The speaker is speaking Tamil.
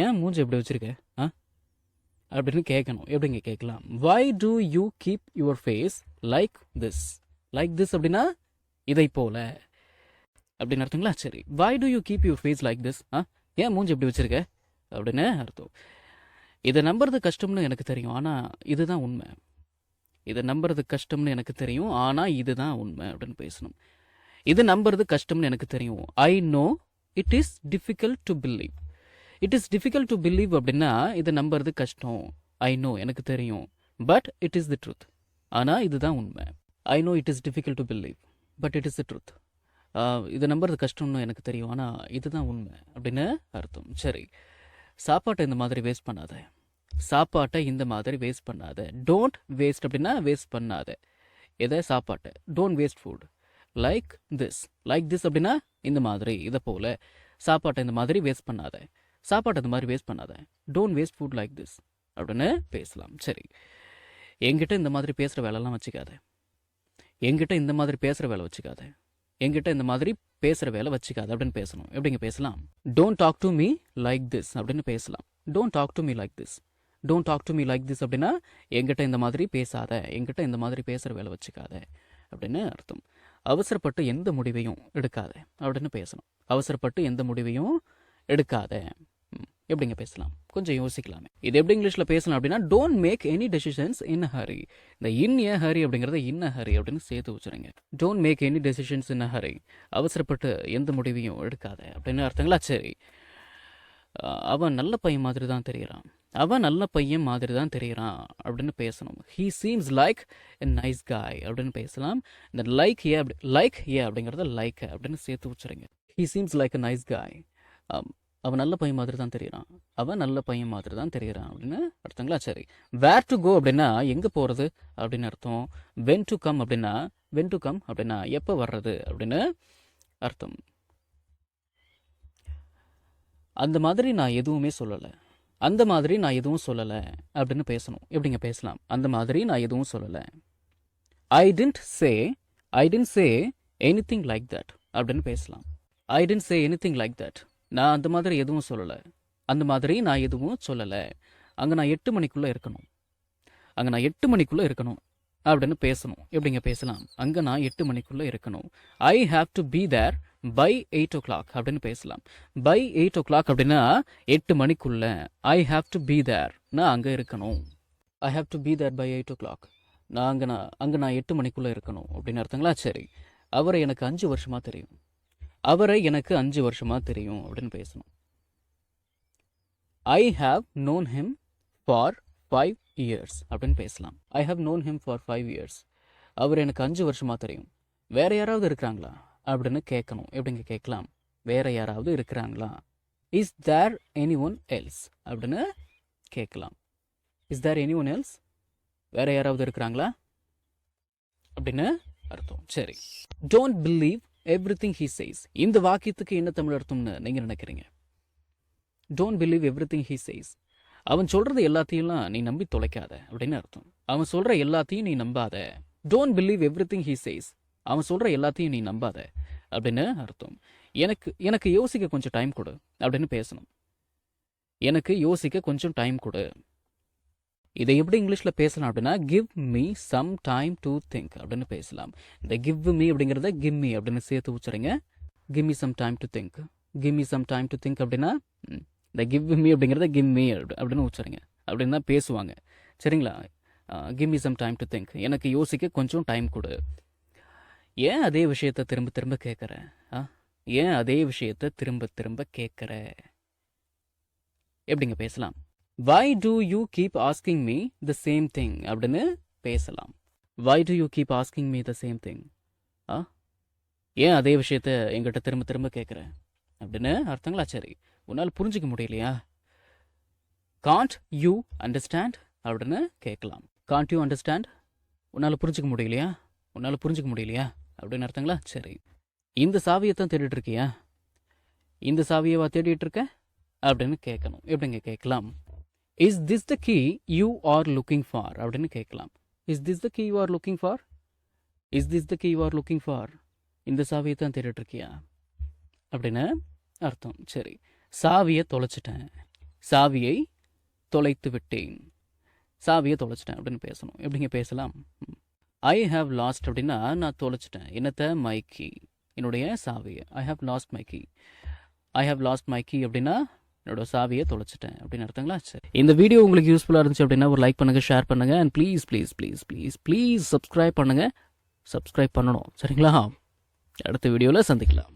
ஏன் மூஞ்சி எப்படி வச்சிருக்க ஆ அப்படின்னு கேட்கணும். எப்படிங்க கேட்கலாம்? Why do you keep your face like this? Like this அப்படின்னா இதை போல அப்படின்னு அர்த்தங்களா? சரி, why do you keep your face like this? ஏன் மூஞ்சி எப்படி வச்சிருக்க அப்படின்னு அர்த்தம். இதை நம்புறது கஷ்டம்னு எனக்கு தெரியும், ஆனால் இதுதான் உண்மை. இதை நம்புறது கஷ்டம்னு எனக்கு தெரியும், ஆனால் இதுதான் உண்மை அப்படின்னு பேசணும். இது நம்புறது கஷ்டம்னு எனக்கு தெரியும். I know it is difficult to believe. It is difficult to believe அப்படின்னா இதை நம்புறது கஷ்டம். ஐ நோ எனக்கு தெரியும், but it is the truth. ஆனால் இதுதான் உண்மை. I know it is difficult to believe but it is the truth. இதை நம்புறது கஷ்டம்னு எனக்கு தெரியும், ஆனால் இதுதான் உண்மை அப்படின்னு அர்த்தம். சரி, சாப்பாட்டை இந்த மாதிரி வேஸ்ட் பண்ணாத. சாப்பாட்டை இந்த மாதிரி வேஸ்ட் பண்ணாத. டோன்ட் வேஸ்ட் அப்படின்னா வேஸ்ட் பண்ணாத. எதை? சாப்பாட்டை. Don't waste food like this. Like this அப்படின்னா இந்த மாதிரி, இதை போல. சாப்பாட்டை இந்த மாதிரி வேஸ்ட் பண்ணாத. சாப்பாட்டை இந்த மாதிரி வேஸ்ட் பண்ணாத. Don't waste food like this அப்படின்னு பேசலாம். சரி, என்கிட்ட இந்த மாதிரி பேசுகிற வேலைலாம் வச்சுக்காத. என்கிட்ட இந்த மாதிரி பேசுகிற வேலை வச்சுக்காத. என்கிட்ட இந்த மாதிரி பேசுகிற வேலை வச்சுக்காது அப்படின்னு பேசணும். எப்படிங்க பேசலாம்? Don't talk to me like this அப்படின்னு பேசலாம். Don't talk to me like this. Don't talk to me like this அப்படின்னா என்கிட்ட இந்த மாதிரி பேசாத, என்கிட்ட இந்த மாதிரி பேசுகிற வேலை வச்சுக்காத அப்படின்னு அர்த்தம். அவசரப்பட்டு எந்த முடிவையும் எடுக்காத அப்படின்னு பேசணும். அவசரப்பட்டு எந்த முடிவையும் எடுக்காத. எப்படிங்க பேசலாம்? கொஞ்சம் யோசிக்கலாமே. இது எப்படி இங்கிலீஷில் பேசலாம் அப்படின்னா டோன்ட் மேக் எனி டெசிஷன்ஸ் இன் ஹரி. இந்த இன் ஏ ஹரி அப்படிங்கிறத இன் ஹரி அப்படின்னு சேர்த்து வச்சுருங்க. டோன்ட் மேக் எனி டெசிஷன்ஸ் இன் ஹரி. அவசரப்பட்டு எந்த முடிவையும் எடுக்காத அப்படின்னு அர்த்தங்களா? சரி, அவன் நல்ல பையன் மாதிரி தான் தெரிகிறான். அவன் நல்ல பையன் மாதிரி தான் தெரிகிறான் அப்படின்னு பேசணும். He seems like a nice காய் அப்படின்னு பேசலாம். இந்த லைக் ஏ அப்படிங்கிறத லைக் அப்படின்னு சேர்த்து வச்சுருங்க. He seems like a nice காய். அவன் நல்ல பையன் மாதிரி தான் தெரிகிறான். அவன் நல்ல பையன் மாதிரி தான் தெரிகிறான் அப்படின்னு அர்த்தங்களா? சரி, வேர் டு கோ அப்படின்னா எங்கே போகிறது அப்படின்னு அர்த்தம். வென் டு கம் அப்படின்னா எப்போ வர்றது அப்படின்னு அர்த்தம். அந்த மாதிரி நான் எதுவுமே சொல்லலை. அந்த மாதிரி நான் எதுவும் சொல்லலை அப்படின்னு பேசணும். எப்படிங்க பேசலாம்? அந்த மாதிரி நான் எதுவும் சொல்லலை. I didn't say anything like that அப்படின்னு பேசலாம். I didn't say anything like that. நான் அந்த மாதிரி எதுவும் சொல்லலை. அந்த மாதிரி நான் எதுவும் சொல்லலை. அங்கே நான் 8 மணிக்குள்ளே இருக்கணும். அங்கே நான் 8 மணிக்குள்ளே இருக்கணும் அப்படின்னு பேசணும். எப்படிங்க பேசலாம்? அங்கே நான் 8 மணிக்குள்ளே இருக்கணும். I have to be there by 8 o'clock அப்படின்னு பேசலாம். பை 8 o'clock அப்படின்னா 8 மணிக்குள்ள. I have to be there, நான் அங்கே இருக்கணும். I have to be there by 8 o'clock. அங்கே நான் 8 மணிக்குள்ளே இருக்கணும் அப்படின்னு அர்த்தங்களா? சரி, அவரை எனக்கு 5 வருஷமாக தெரியும். அவரை எனக்கு 5 வருஷமாக தெரியும் அப்படின்னு பேசணும். I have known him for 5 years அப்படின்னு பேசலாம். I have known him for 5 years. அவர் எனக்கு 5 வருஷமாக தெரியும். வேற யாராவது இருக்கிறாங்களா அப்படின்னு கேட்கணும். எப்படிங்க கேட்கலாம்? வேற யாராவது இருக்கிறாங்களா? Is there anyone else அப்படின்னு கேட்கலாம். Is there anyone else? வேற யாராவது இருக்கிறாங்களா அப்படின்னு அர்த்தம். சரி, don't believe everything he says. இந்த வாக்கியத்துக்கு என்ன தமிழ் அர்த்தம்னு நீங்க நினைக்கிறீங்க? Don't believe everything he says. அவன் சொல்றது எல்லாத்தையும் நீ நம்பி தொலைக்காத அப்படின்னு அர்த்தம். அவன் சொல்ற எல்லாத்தையும் நீ நம்பாத. Don't believe everything he says. அவன் சொல்ற எல்லாத்தையும் நீ நம்பாத அப்படின்னு அர்த்தம். எனக்கு யோசிக்க கொஞ்சம் டைம் கொடு அப்படின்னு பேசணும். எனக்கு யோசிக்க கொஞ்சம் டைம் கொடு. இதை எப்படி இங்கிலீஷில் பேசலாம் அப்படின்னா give me some time to think அப்படின்னு பேசலாம். இந்த கிவ் மீ அப்படிங்கிறத கிவ் மீ அப்படின்னு சேர்த்து வச்சுருங்க. Give me some time to think. Give me some time to think அப்படின்னா இந்த கிவ் மீ அப்படிங்கிறத கிவ் மீ அப்படின்னு வச்சுருங்க. அப்படின்னு தான் பேசுவாங்க. சரிங்களா? Give me some time to think. எனக்கு யோசிக்க கொஞ்சம் டைம் கொடு. ஏன் அதே விஷயத்தை திரும்ப திரும்ப கேட்குற? ஏன் அதே விஷயத்தை திரும்ப திரும்ப கேட்குற? எப்படிங்க பேசலாம்? Why do you keep asking me the same thing அப்படின்னு பேசலாம். Why do you keep asking me the same thing? ஏன் அதே விஷயத்த எங்கிட்ட திரும்ப திரும்ப கேட்குற அப்படின்னு அர்த்தங்களா? சரி, உன்னால் புரிஞ்சிக்க முடியலையா? காண்ட் யூ அண்டர்ஸ்டாண்ட் அப்படின்னு கேட்கலாம். Gantt you understand? உன்னால் புரிஞ்சிக்க முடியலையா? உன்னால் புரிஞ்சிக்க முடியலையா அப்படின்னு அர்த்தங்களா? சரி, இந்த சாவியை தான் தேடிட்டு இருக்கியா? இந்த சாவியவா தேடிட்டு இருக்க அப்படின்னு கேட்கணும். எப்படிங்க கேட்கலாம்? Is this the key you are looking for அப்படின்னு கேட்கலாம். Is this the key you are looking for? Is this the key you are looking for? இந்த சாவியை தான் தேடிட்டு இருக்கியா அப்படின்னு அர்த்தம். சரி, சாவியை தொலைச்சிட்டேன். சாவியை தொலைத்து விட்டேன். சாவியை தொலைச்சிட்டேன் அப்படின்னு பேசணும். எப்படிங்க பேசலாம்? ஐ ஹாவ் லாஸ்ட் அப்படின்னா நான் தொலைச்சிட்டேன். என்னத்தை? மை கீ, என்னுடைய சாவியை. I have lost my key. I have lost my key அப்படின்னா என்னோட சாவியை தொலைச்சிட்டேன் அப்படின்னு அர்த்தங்களா? சரி, இந்த வீடியோ உங்களுக்கு யூஸ்ஃபுல்லாக இருந்துச்சு அப்படின்னா ஒரு லைக் பண்ணுங்கள், ஷேர் பண்ணுங்கள், and please please please please please subscribe பண்ணுங்கள். சப்ஸ்கிரைப் பண்ணணும், சரிங்களா? அடுத்த வீடியோவில் சந்திக்கலாம்.